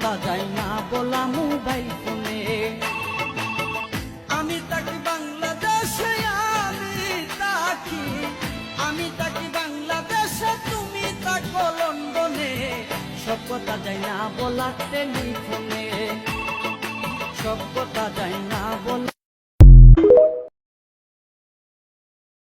কথা যায় না বলা মোবাইল ফোনে। আমি থাকি বাংলাদেশে, আমি থাকি বাংলাদেশে, তুমি থাকো লন্ডনে। সব কথা যায় না বলা টেলিফোনে, সব কথা যায়